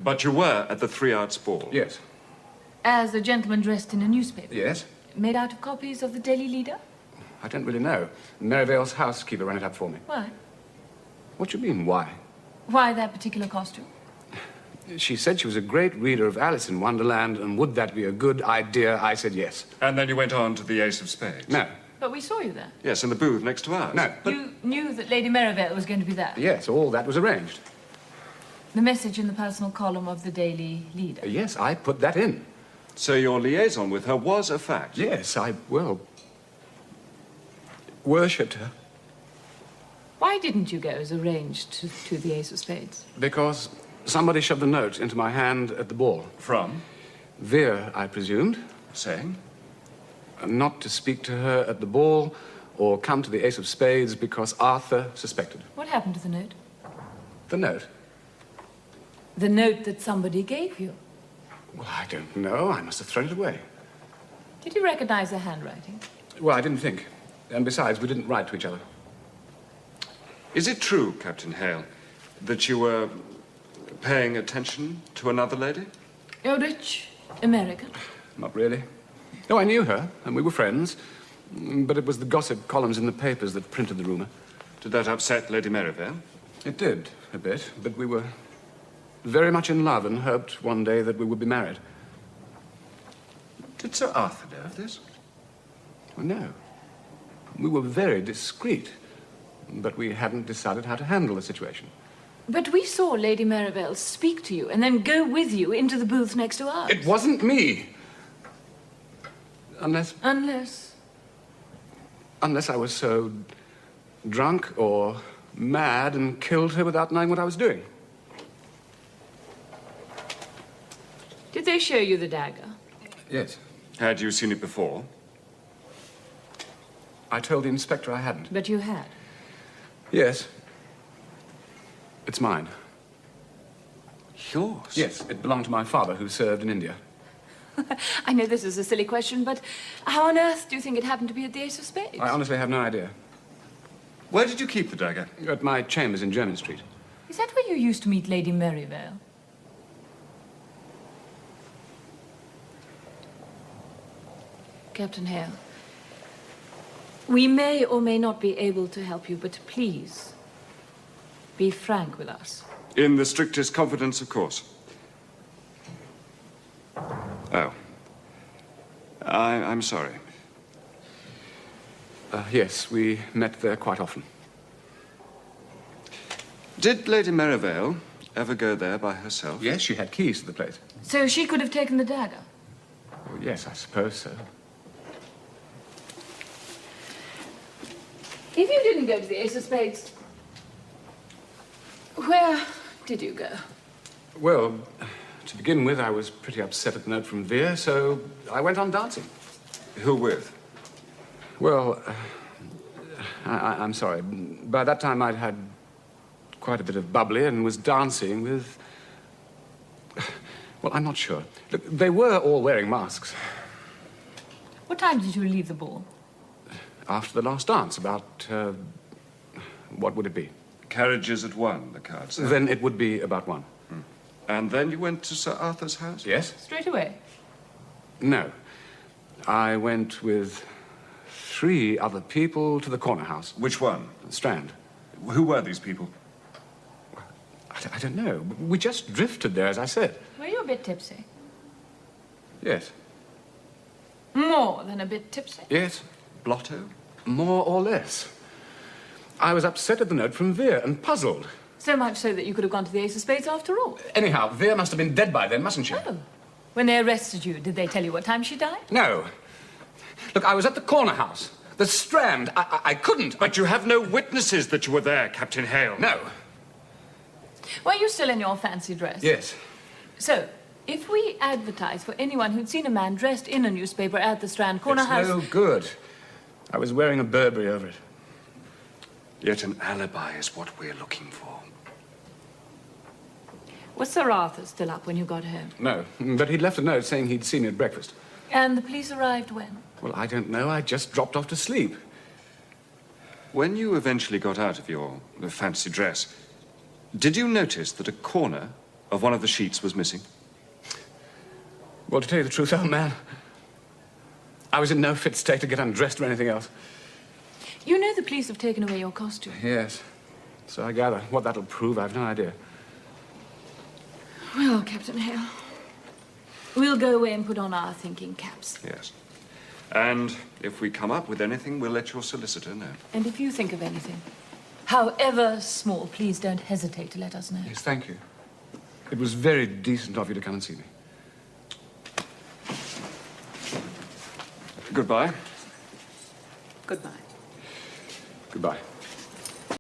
But you were at the Three Arts Ball? Yes. As a gentleman dressed in a newspaper? Yes. Made out of copies of the Daily Leader? I don't really know. Merivale's housekeeper ran it up for me. Why? What do you mean, why? Why that particular costume? She said she was a great reader of Alice in Wonderland, and would that be a good idea? I said yes. And then you went on to the Ace of Spades? No. But we saw you there. Yes, in the booth next to ours. No. But... You knew that Lady Merivale was going to be there? Yes, all that was arranged. The message in the personal column of the Daily Leader? Yes, I put that in. So your liaison with her was a fact? Yes, well, worshipped her. Why didn't you go as arranged to the Ace of Spades? Because somebody shoved a note into my hand at the ball. From? Veer, I presumed. Saying? Not to speak to her at the ball or come to the Ace of Spades because Arthur suspected. What happened to the note? The note? The note that somebody gave you. Well, I don't know. I must have thrown it away. Did you recognize the handwriting? Well, I didn't think. And besides, we didn't write to each other. Is it true, Captain Hale, that you were paying attention to another lady? A rich American? Not really. No, I knew her, and we were friends. But it was the gossip columns in the papers that printed the rumor. Did that upset Lady Merivale? It did, a bit. But we were very much in love and hoped one day that we would be married. Did Sir Arthur know of this? Well, no. We were very discreet, but we hadn't decided how to handle the situation. But we saw Lady Merivale speak to you and then go with you into the booth next to ours. It wasn't me. Unless I was so drunk or mad and killed her without knowing what I was doing. Did they show you the dagger? Yes. Had you seen it before? I told the inspector I hadn't. But you had? Yes. It's mine. Yours? Yes, it belonged to my father, who served in India. I know this is a silly question, but how on earth do you think it happened to be at the Ace of Spades? I honestly have no idea. Where did you keep the dagger? At my chambers in Jermyn Street. Is that where you used to meet Lady Merivale? Captain Hale, we may or may not be able to help you, but please, be frank with us. In the strictest confidence, of course. Oh. I'm sorry. Yes, we met there quite often. Did Lady Merivale ever go there by herself? Yes, she had keys to the place. So she could have taken the dagger? Well, yes, I suppose so. If you didn't go to the Ace of Spades, where did you go? Well, to begin with, I was pretty upset at the note from Veer, so I went on dancing. Who with? Well, I'm sorry. By that time, I'd had quite a bit of bubbly and was dancing with... Well, I'm not sure. Look, they were all wearing masks. What time did you leave the ball? After the last dance, about, what would it be? Carriages at 1, the card said. Then it would be about 1. And then you went to Sir Arthur's house? Yes. Straight away? No. I went with 3 other people to the corner house. Which one? Strand. Who were these people? I don't know. We just drifted there, as I said. Were you a bit tipsy? Yes. More than a bit tipsy? Yes. Blotto? More or less. I was upset at the note from Veer and puzzled. So much so that you could have gone to the Ace of Spades after all. Anyhow, Veer must have been dead by then, mustn't she? Oh. When they arrested you, did they tell you what time she died? No. Look, I was at the corner house. The Strand. I couldn't. But you have no witnesses that you were there, Captain Hale. No. Were you still in your fancy dress? Yes. So, if we advertised for anyone who'd seen a man dressed in a newspaper at the Strand corner house... It's no good. I was wearing a Burberry over it. Yet an alibi is what we're looking for. Was Sir Arthur still up when you got home? No, but he'd left a note saying he'd see me at breakfast. And the police arrived when? Well, I don't know. I just dropped off to sleep. When you eventually got out of your fancy dress, did you notice that a corner of one of the sheets was missing? Well, to tell you the truth, old man, I was in no fit state to get undressed or anything else. You know the police have taken away your costume. Yes. So I gather. What that'll prove, I have no idea. Well, Captain Hale, we'll go away and put on our thinking caps. Yes. And if we come up with anything, we'll let your solicitor know. And if you think of anything, however small, please don't hesitate to let us know. Yes, thank you. It was very decent of you to come and see me. Goodbye. Goodbye. Goodbye.